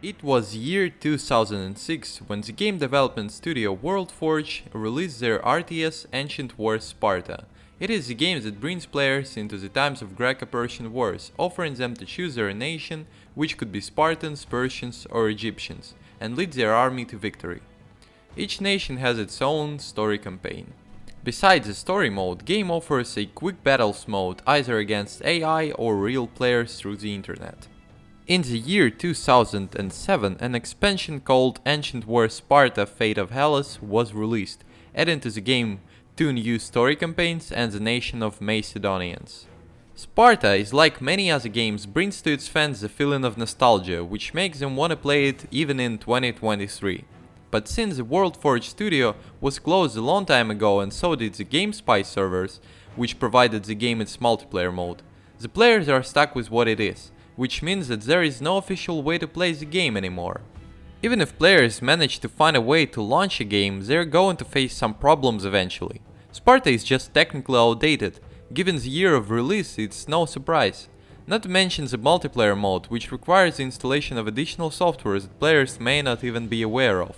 It was year 2006 when the game development studio WorldForge released their RTS Ancient Wars Sparta. It is a game that brings players into the times of Greco-Persian wars, offering them to choose their nation, which could be Spartans, Persians or Egyptians, and lead their army to victory. Each nation has its own story campaign. Besides the story mode, game offers a quick battles mode either against AI or real players through the internet. In the year 2007, an expansion called Ancient Wars Sparta Fate of Hellas was released, adding to the game 2 new story campaigns and the nation of Macedonians. Sparta is like many other games brings to its fans the feeling of nostalgia, which makes them want to play it even in 2023. But since the WorldForge studio was closed a long time ago and so did the GameSpy servers, which provided the game its multiplayer mode, the players are stuck with what it is, which means that there is no official way to play the game anymore. Even if players manage to find a way to launch a game, they're going to face some problems eventually. Sparta is just technically outdated. Given the year of release, it's no surprise. Not to mention the multiplayer mode, which requires the installation of additional software that players may not even be aware of.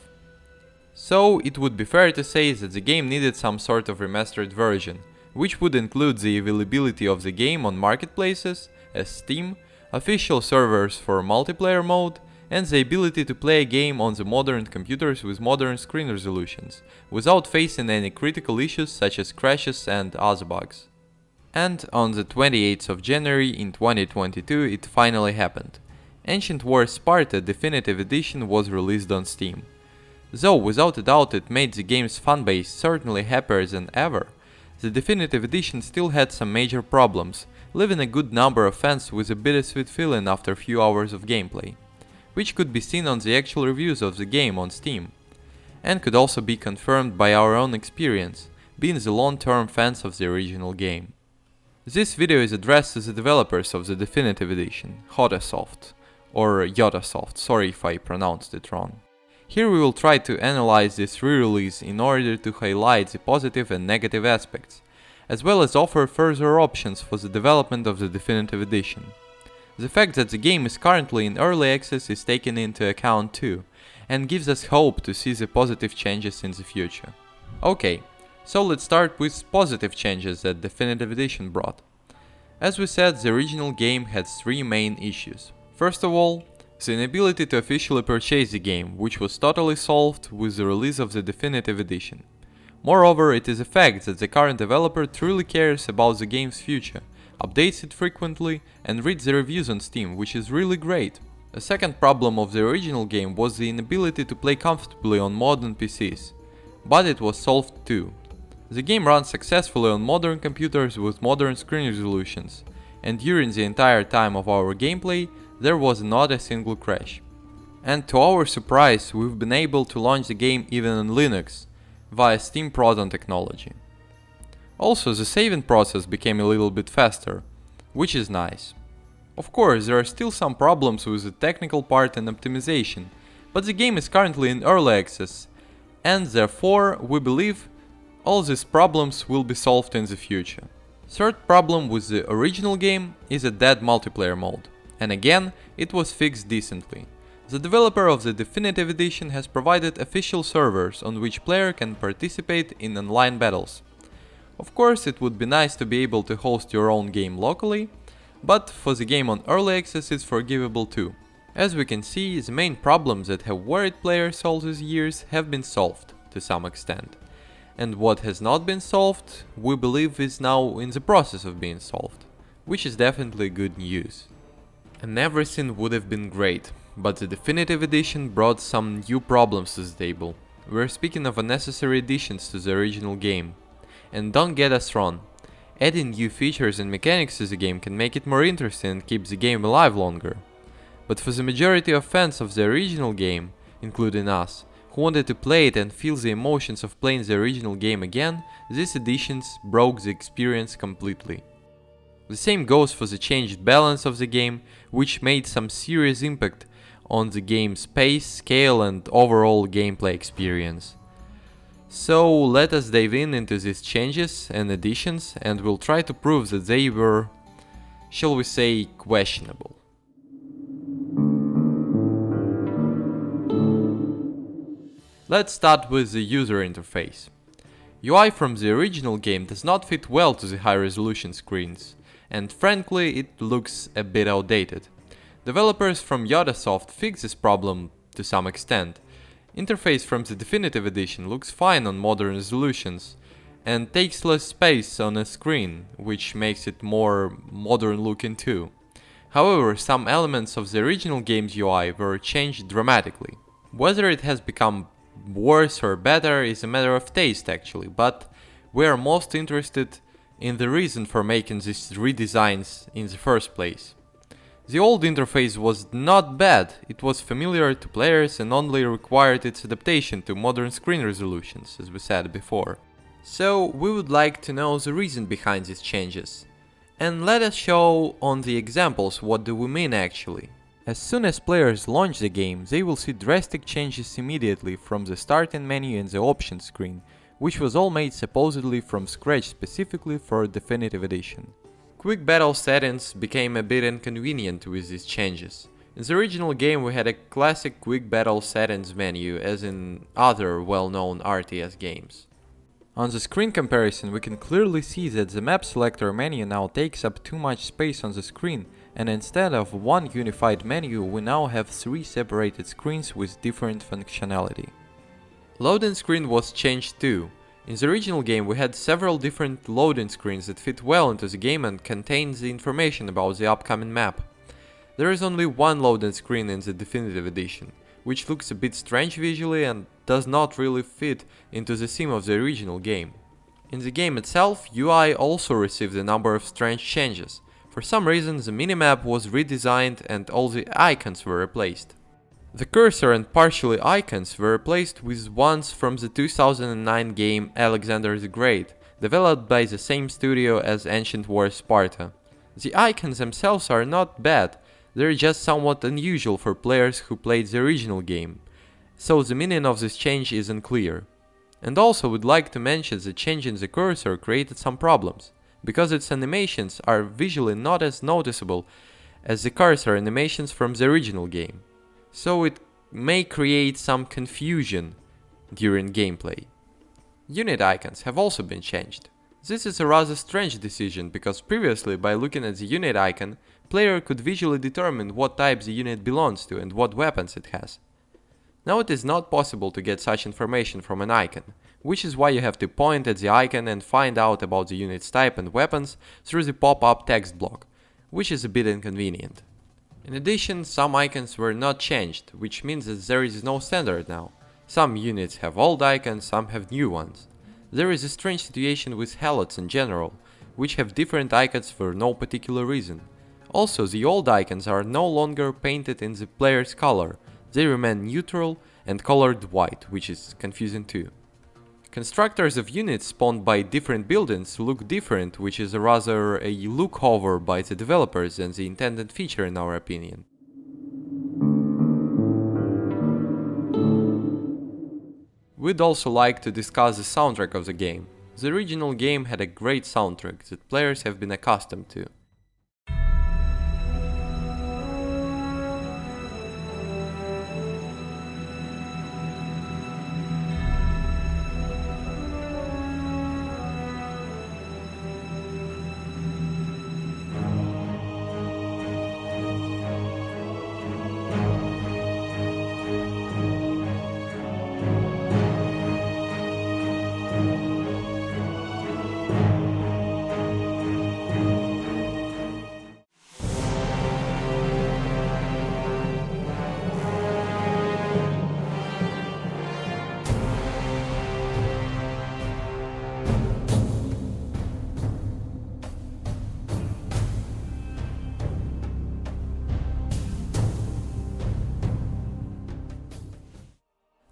So it would be fair to say that the game needed some sort of remastered version, which would include the availability of the game on marketplaces, as Steam, official servers for multiplayer mode, and the ability to play a game on the modern computers with modern screen resolutions, without facing any critical issues such as crashes and other bugs. And on the 28th of January in 2022 it finally happened. Ancient Wars Sparta Definitive Edition was released on Steam. Though without a doubt it made the game's fanbase certainly happier than ever, the Definitive Edition still had some major problems, leaving a good number of fans with a bittersweet feeling after a few hours of gameplay, which could be seen on the actual reviews of the game on Steam, and could also be confirmed by our own experience, being the long-term fans of the original game. This video is addressed to the developers of the Definitive Edition, Hodasoft, or Yodasoft, sorry if I pronounced it wrong. Here we will try to analyze this re-release in order to highlight the positive and negative aspects, as well as offer further options for the development of the Definitive Edition. The fact that the game is currently in early access is taken into account too, and gives us hope to see the positive changes in the future. Okay, so let's start with positive changes that Definitive Edition brought. As we said, the original game had 3 main issues. First of all, the inability to officially purchase the game, which was totally solved with the release of the Definitive Edition. Moreover, it is a fact that the current developer truly cares about the game's future, updates it frequently, and reads the reviews on Steam, which is really great. A second problem of the original game was the inability to play comfortably on modern PCs, but it was solved too. The game runs successfully on modern computers with modern screen resolutions, and during the entire time of our gameplay, there was not a single crash. And to our surprise, we've been able to launch the game even on Linux, via Steam Proton technology. Also, the saving process became a little bit faster, which is nice. Of course, there are still some problems with the technical part and optimization, but the game is currently in early access, and therefore, we believe all these problems will be solved in the future. Third problem with the original game is a dead multiplayer mode, and again, it was fixed decently. The developer of the Definitive Edition has provided official servers on which player can participate in online battles. Of course, it would be nice to be able to host your own game locally, but for the game on early access it's forgivable too. As we can see, the main problems that have worried players all these years have been solved, to some extent. And what has not been solved, we believe is now in the process of being solved, which is definitely good news. And everything would have been great, but the Definitive Edition brought some new problems to the table. We're speaking of unnecessary additions to the original game. And don't get us wrong, adding new features and mechanics to the game can make it more interesting and keep the game alive longer. But for the majority of fans of the original game, including us, who wanted to play it and feel the emotions of playing the original game again, these additions broke the experience completely. The same goes for the changed balance of the game, which made some serious impact on the game's pace, scale and overall gameplay experience. So let us dive into these changes and additions, and we'll try to prove that they were, shall we say, questionable. Let's start with the user interface. UI from the original game does not fit well to the high-resolution screens, and frankly it looks a bit outdated. Developers from Yodasoft fixed this problem to some extent. Interface from the Definitive Edition looks fine on modern resolutions and takes less space on a screen, which makes it more modern looking too. However, some elements of the original game's UI were changed dramatically. Whether it has become worse or better is a matter of taste actually, but we are most interested in the reason for making these redesigns in the first place. The old interface was not bad, it was familiar to players and only required its adaptation to modern screen resolutions, as we said before. So we would like to know the reason behind these changes. And let us show on the examples what do we mean actually. As soon as players launch the game, they will see drastic changes immediately from the starting menu and the options screen, which was all made supposedly from scratch specifically for Definitive Edition. Quick battle settings became a bit inconvenient with these changes. In the original game we had a classic quick battle settings menu as in other well-known RTS games. On the screen comparison we can clearly see that the map selector menu now takes up too much space on the screen, and instead of one unified menu we now have 3 separated screens with different functionality. Loading screen was changed too. In the original game we had several different loading screens that fit well into the game and contained the information about the upcoming map. There is only one loading screen in the Definitive Edition, which looks a bit strange visually and does not really fit into the theme of the original game. In the game itself, UI also received a number of strange changes. For some reason the minimap was redesigned and all the icons were replaced. The cursor and partially icons were replaced with ones from the 2009 game Alexander the Great, developed by the same studio as Ancient Wars Sparta. The icons themselves are not bad, they're just somewhat unusual for players who played the original game, so the meaning of this change is unclear. And also would like to mention that changing the cursor created some problems, because its animations are visually not as noticeable as the cursor animations from the original game. So it may create some confusion during gameplay. Unit icons have also been changed. This is a rather strange decision because previously by looking at the unit icon, player could visually determine what type the unit belongs to and what weapons it has. Now it is not possible to get such information from an icon, which is why you have to point at the icon and find out about the unit's type and weapons through the pop-up text block, which is a bit inconvenient. In addition, some icons were not changed, which means that there is no standard now. Some units have old icons, some have new ones. There is a strange situation with helots in general, which have different icons for no particular reason. Also, the old icons are no longer painted in the player's color, they remain neutral and colored white, which is confusing too. Constructors of units spawned by different buildings look different, which is rather a lookover by the developers than the intended feature in our opinion. We'd also like to discuss the soundtrack of the game. The original game had a great soundtrack that players have been accustomed to.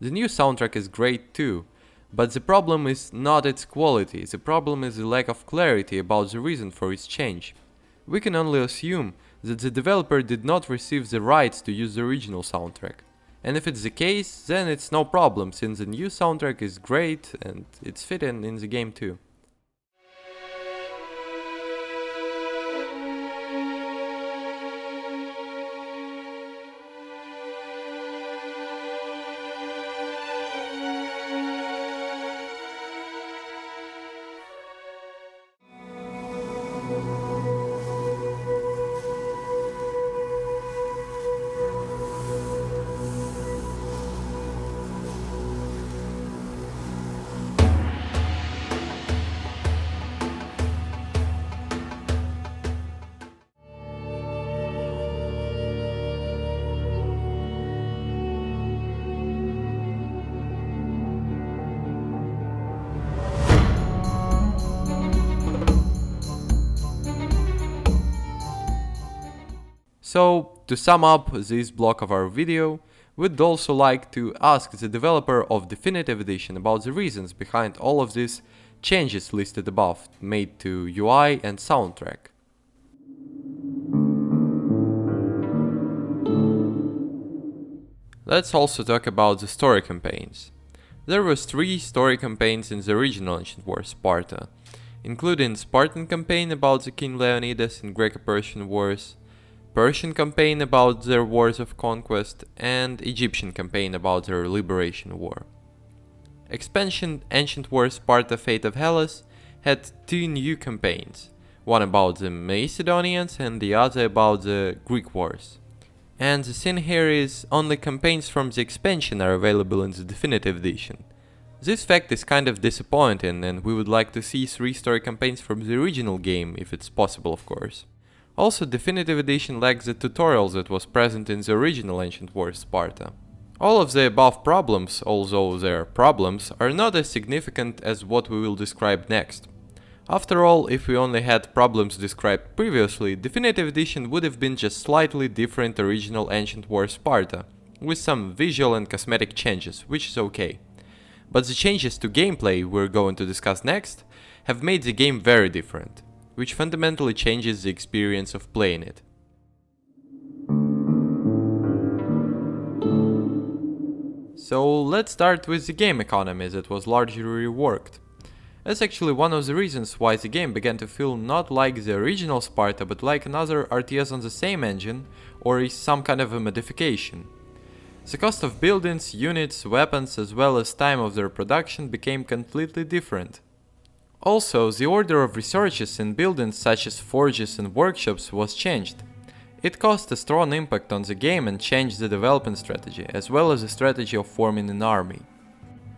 The new soundtrack is great too, but the problem is not its quality, the problem is the lack of clarity about the reason for its change. We can only assume that the developer did not receive the rights to use the original soundtrack. And if it's the case, then it's no problem, since the new soundtrack is great and it's fitting in the game too. So, to sum up this block of our video, we'd also like to ask the developer of Definitive Edition about the reasons behind all of these changes listed above, made to UI and soundtrack. Let's also talk about the story campaigns. There was 3 story campaigns in the original Ancient Wars Sparta, including Spartan campaign about the King Leonidas in Greco-Persian Wars, Persian campaign about their wars of conquest, and Egyptian campaign about their liberation war. Expansion Ancient Wars Sparta Fate of Hellas had 2 new campaigns, one about the Macedonians and the other about the Greek wars. And the thing here is, only campaigns from the expansion are available in the Definitive Edition. This fact is kind of disappointing, and we would like to see 3 story campaigns from the original game, if it's possible of course. Also, Definitive Edition lacks the tutorials that was present in the original Ancient Wars Sparta. All of the above problems, although they're problems, are not as significant as what we will describe next. After all, if we only had problems described previously, Definitive Edition would have been just slightly different original Ancient Wars Sparta, with some visual and cosmetic changes, which is okay. But the changes to gameplay we're going to discuss next have made the game very different, which fundamentally changes the experience of playing it. So let's start with the game economy that was largely reworked. That's actually one of the reasons why the game began to feel not like the original Sparta but like another RTS on the same engine, or is some kind of a modification. The cost of buildings, units, weapons as well as time of their production became completely different. Also, the order of resources in buildings such as forges and workshops was changed. It caused a strong impact on the game and changed the development strategy, as well as the strategy of forming an army.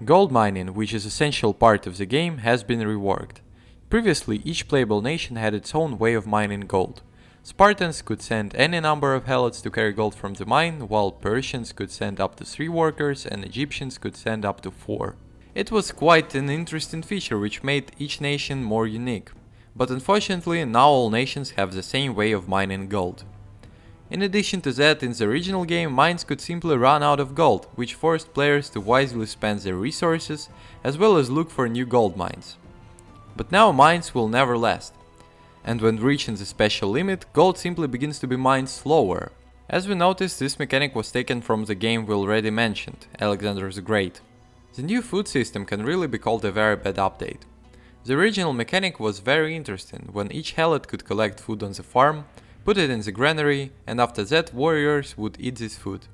Gold mining, which is an essential part of the game, has been reworked. Previously, each playable nation had its own way of mining gold. Spartans could send any number of helots to carry gold from the mine, while Persians could send up to 3 workers and Egyptians could send up to 4. It was quite an interesting feature which made each nation more unique, but unfortunately now all nations have the same way of mining gold. In addition to that, in the original game mines could simply run out of gold, which forced players to wisely spend their resources as well as look for new gold mines. But now mines will never last, and when reaching the special limit, gold simply begins to be mined slower. As we noticed, this mechanic was taken from the game we already mentioned, Alexander the Great. The new food system can really be called a very bad update. The original mechanic was very interesting, when each helot could collect food on the farm, put it in the granary, and after that warriors would eat this food.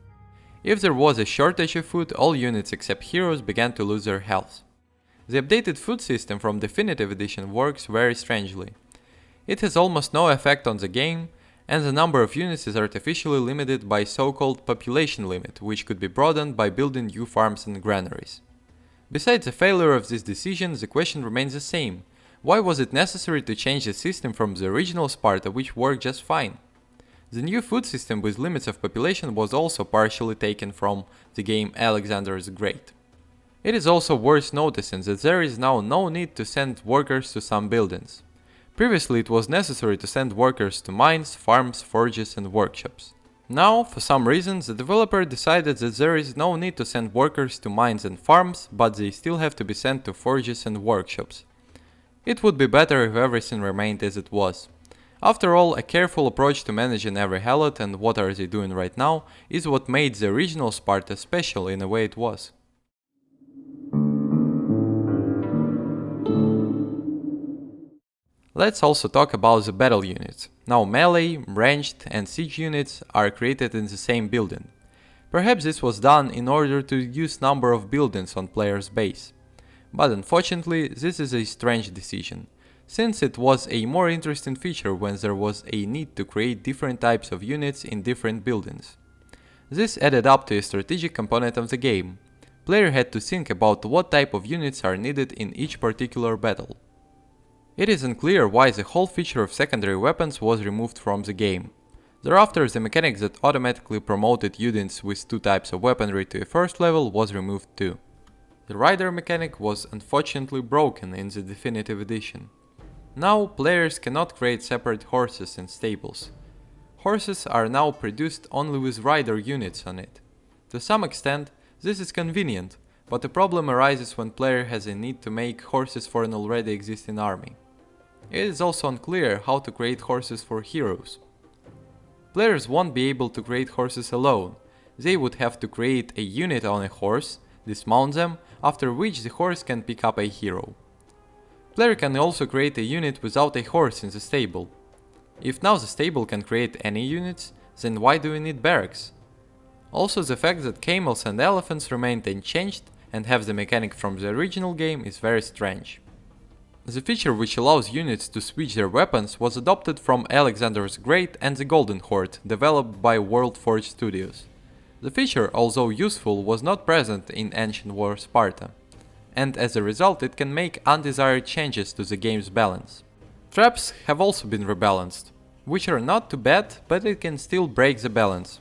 If there was a shortage of food, all units except heroes began to lose their health. The updated food system from Definitive Edition works very strangely. It has almost no effect on the game, and the number of units is artificially limited by so-called population limit, which could be broadened by building new farms and granaries. Besides the failure of this decision, the question remains the same. Why was it necessary to change the system from the original Sparta, which worked just fine? The new food system with limits of population was also partially taken from the game Alexander the Great. It is also worth noticing that there is now no need to send workers to some buildings. Previously it was necessary to send workers to mines, farms, forges and workshops. Now, for some reason, the developer decided that there is no need to send workers to mines and farms, but they still have to be sent to forges and workshops. It would be better if everything remained as it was. After all, a careful approach to managing every helot and what are they doing right now is what made the original Sparta special in the way it was. Let's also talk about the battle units. Now melee, ranged and siege units are created in the same building. Perhaps this was done in order to reduce number of buildings on player's base. But unfortunately this is a strange decision, since it was a more interesting feature when there was a need to create different types of units in different buildings. This added up to a strategic component of the game. Player had to think about what type of units are needed in each particular battle. It is unclear why the whole feature of secondary weapons was removed from the game. Thereafter, the mechanic that automatically promoted units with 2 types of weaponry to a first level was removed too. The rider mechanic was unfortunately broken in the Definitive Edition. Now, players cannot create separate horses in stables. Horses are now produced only with rider units on it. To some extent, this is convenient, but the problem arises when player has a need to make horses for an already existing army. It is also unclear how to create horses for heroes. Players won't be able to create horses alone. They would have to create a unit on a horse, dismount them, after which the horse can pick up a hero. Player can also create a unit without a horse in the stable. If now the stable can create any units, then why do we need barracks? Also, the fact that camels and elephants remained unchanged and have the mechanic from the original game is very strange. The feature which allows units to switch their weapons was adopted from Alexander the Great and the Golden Horde, developed by WorldForge Studios. The feature, although useful, was not present in Ancient War Sparta, and as a result it can make undesired changes to the game's balance. Traps have also been rebalanced, which are not too bad, but it can still break the balance,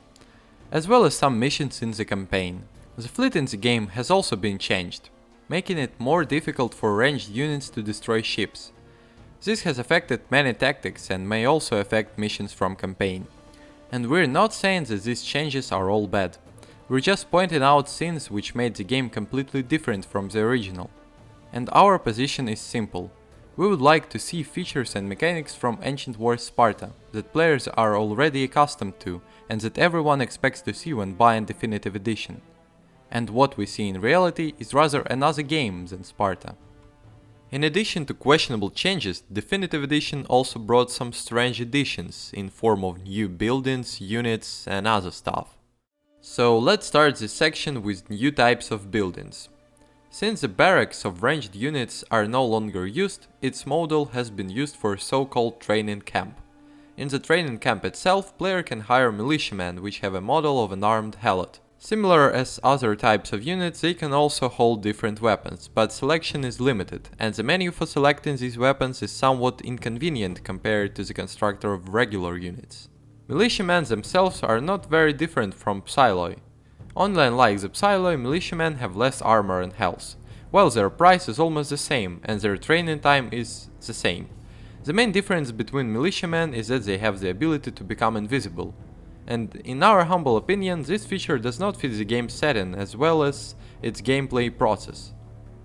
as well as some missions in the campaign. The fleet in the game has also been changed, making it more difficult for ranged units to destroy ships. This has affected many tactics and may also affect missions from campaign. And we're not saying that these changes are all bad. We're just pointing out things which made the game completely different from the original. And our position is simple. We would like to see features and mechanics from Ancient War Sparta that players are already accustomed to and that everyone expects to see when buying Definitive Edition. And what we see in reality is rather another game than Sparta. In addition to questionable changes, Definitive Edition also brought some strange additions in form of new buildings, units and other stuff. So let's start this section with new types of buildings. Since the barracks of ranged units are no longer used, its model has been used for so-called training camp. In the training camp itself, player can hire militiamen which have a model of an armed helot. Similar as other types of units, they can also hold different weapons, but selection is limited, and the menu for selecting these weapons is somewhat inconvenient compared to the constructor of regular units. Militiamen themselves are not very different from Psyloi. Only unlike the Psyloi, militiamen have less armor and health, while their price is almost the same and their training time is the same. The main difference between militiamen is that they have the ability to become invisible. And in our humble opinion, this feature does not fit the game's setting as well as its gameplay process.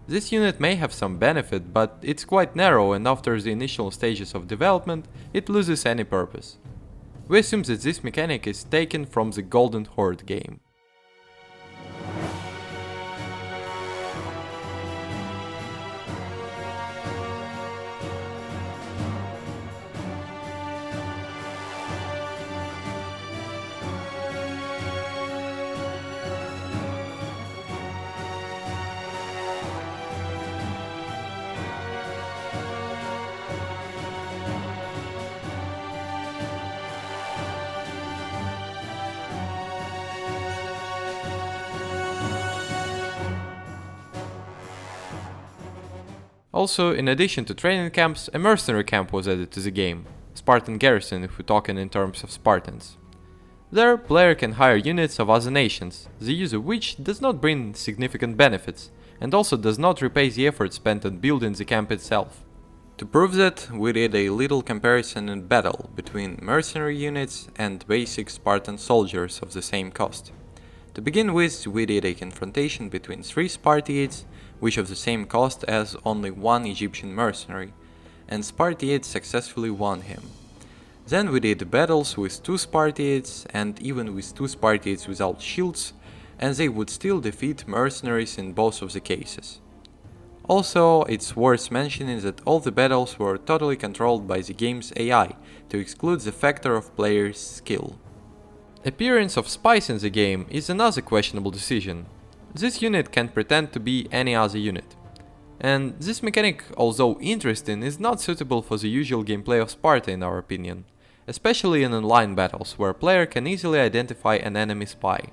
This unit may have some benefit, but it's quite narrow and after the initial stages of development, it loses any purpose. We assume that this mechanic is taken from the Golden Horde game. Also, in addition to training camps, a mercenary camp was added to the game, Spartan Garrison if we talk in terms of Spartans. There, player can hire units of other nations, the use of which does not bring significant benefits, and also does not repay the effort spent on building the camp itself. To prove that, we did a little comparison in battle between mercenary units and basic Spartan soldiers of the same cost. To begin with, we did a confrontation between 3 Spartiates, which of the same cost as only 1 Egyptian mercenary, and Spartiates successfully won him. Then we did battles with 2 Spartiates and even with 2 Spartiates without shields, and they would still defeat mercenaries in both of the cases. Also, it's worth mentioning that all the battles were totally controlled by the game's AI to exclude the factor of players' skill. Appearance of spies in the game is another questionable decision. This unit can pretend to be any other unit. And this mechanic, although interesting, is not suitable for the usual gameplay of Sparta in our opinion, especially in online battles where player can easily identify an enemy spy.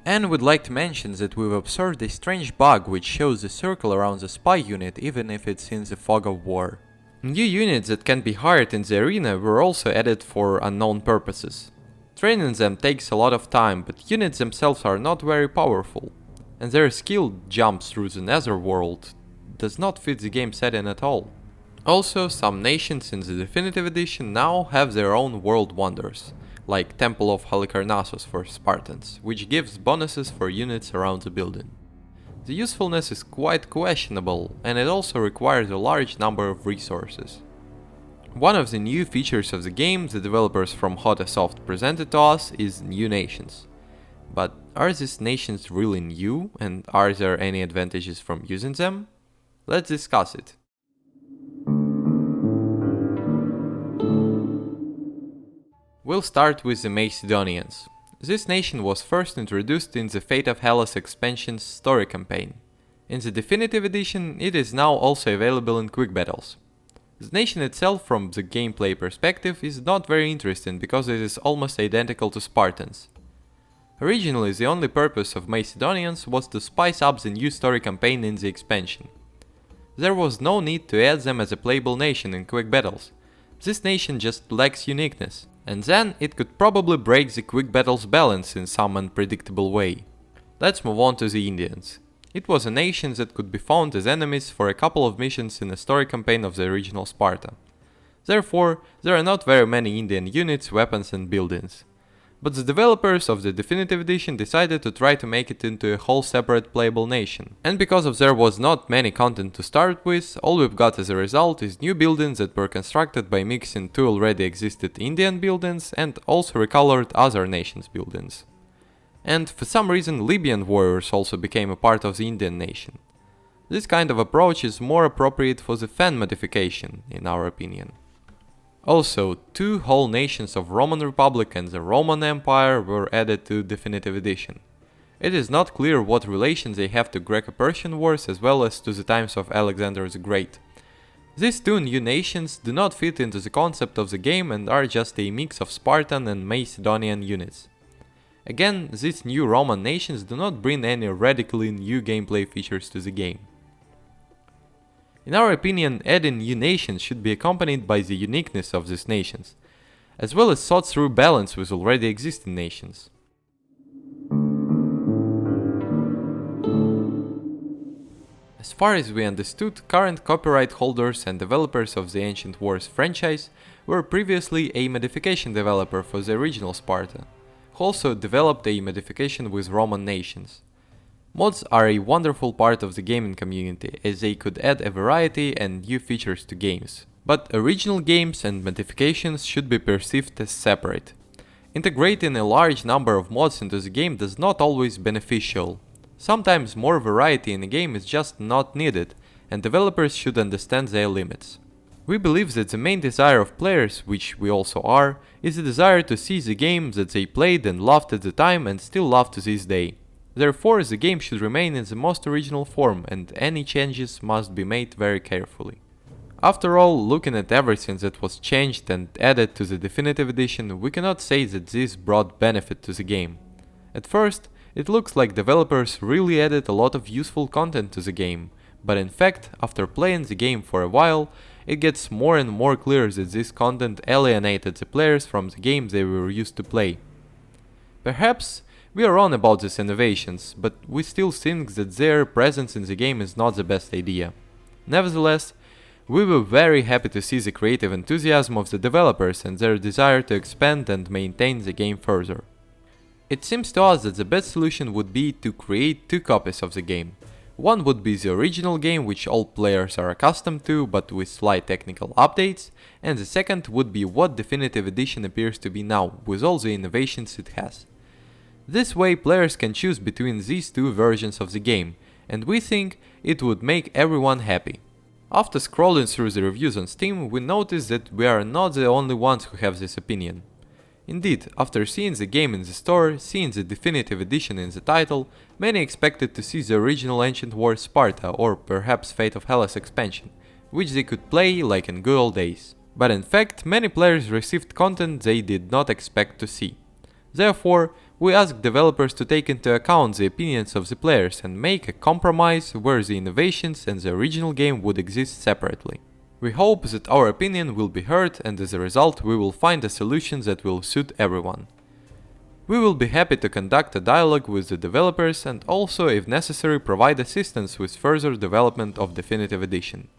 And we'd like to mention that we've observed a strange bug which shows the circle around the spy unit even if it's in the fog of war. New units that can be hired in the arena were also added for unknown purposes. Training them takes a lot of time, but units themselves are not very powerful, and their skill jumps through the netherworld does not fit the game setting at all. Also, some nations in the Definitive Edition now have their own world wonders, like Temple of Halicarnassus for Spartans, which gives bonuses for units around the building. The usefulness is quite questionable, and it also requires a large number of resources. One of the new features of the game the developers from Hotasoft presented to us is new nations. But are these nations really new, and are there any advantages from using them? Let's discuss it. We'll start with the Macedonians. This nation was first introduced in the Fate of Hellas expansion's story campaign. In the Definitive Edition, it is now also available in quick battles. The nation itself, from the gameplay perspective, is not very interesting because it is almost identical to Spartans. Originally, the only purpose of Macedonians was to spice up the new story campaign in the expansion. There was no need to add them as a playable nation in quick battles. This nation just lacks uniqueness, and then it could probably break the quick battles balance in some unpredictable way. Let's move on to the Indians. It was a nation that could be found as enemies for a couple of missions in the story campaign of the original Sparta. Therefore, there are not very many Indian units, weapons and buildings. But the developers of the Definitive Edition decided to try to make it into a whole separate playable nation. And because of there was not many content to start with, all we've got as a result is new buildings that were constructed by mixing two already existed Indian buildings and also recolored other nations' buildings. And for some reason Libyan warriors also became a part of the Indian nation. This kind of approach is more appropriate for the fan modification, in our opinion. Also, two whole nations of Roman Republic and the Roman Empire were added to Definitive Edition. It is not clear what relations they have to Greco-Persian wars as well as to the times of Alexander the Great. These two new nations do not fit into the concept of the game and are just a mix of Spartan and Macedonian units. Again, these new Roman nations do not bring any radically new gameplay features to the game. In our opinion, adding new nations should be accompanied by the uniqueness of these nations, as well as thought through balance with already existing nations. As far as we understood, current copyright holders and developers of the Ancient Wars franchise were previously a modification developer for the original Sparta, who also developed a modification with Roman nations. Mods are a wonderful part of the gaming community, as they could add a variety and new features to games. But original games and modifications should be perceived as separate. Integrating a large number of mods into the game does not always beneficial. Sometimes more variety in a game is just not needed, and developers should understand their limits. We believe that the main desire of players, which we also are, is the desire to see the game that they played and loved at the time and still love to this day. Therefore, the game should remain in the most original form, and any changes must be made very carefully. After all, looking at everything that was changed and added to the Definitive Edition, we cannot say that this brought benefit to the game. At first, it looks like developers really added a lot of useful content to the game, but in fact, after playing the game for a while, it gets more and more clear that this content alienated the players from the game they were used to play. Perhaps we are wrong about these innovations, but we still think that their presence in the game is not the best idea. Nevertheless, we were very happy to see the creative enthusiasm of the developers and their desire to expand and maintain the game further. It seems to us that the best solution would be to create two copies of the game. One would be the original game, which all players are accustomed to, but with slight technical updates, and the second would be what Definitive Edition appears to be now, with all the innovations it has. This way players can choose between these two versions of the game, and we think it would make everyone happy. After scrolling through the reviews on Steam, we noticed that we are not the only ones who have this opinion. Indeed, after seeing the game in the store, seeing the Definitive Edition in the title, many expected to see the original Ancient Wars Sparta or perhaps Fate of Hellas expansion, which they could play like in good old days. But in fact, many players received content they did not expect to see. Therefore, we asked developers to take into account the opinions of the players and make a compromise where the innovations and the original game would exist separately. We hope that our opinion will be heard, and as a result we will find a solution that will suit everyone. We will be happy to conduct a dialogue with the developers and also, if necessary, provide assistance with further development of Definitive Edition.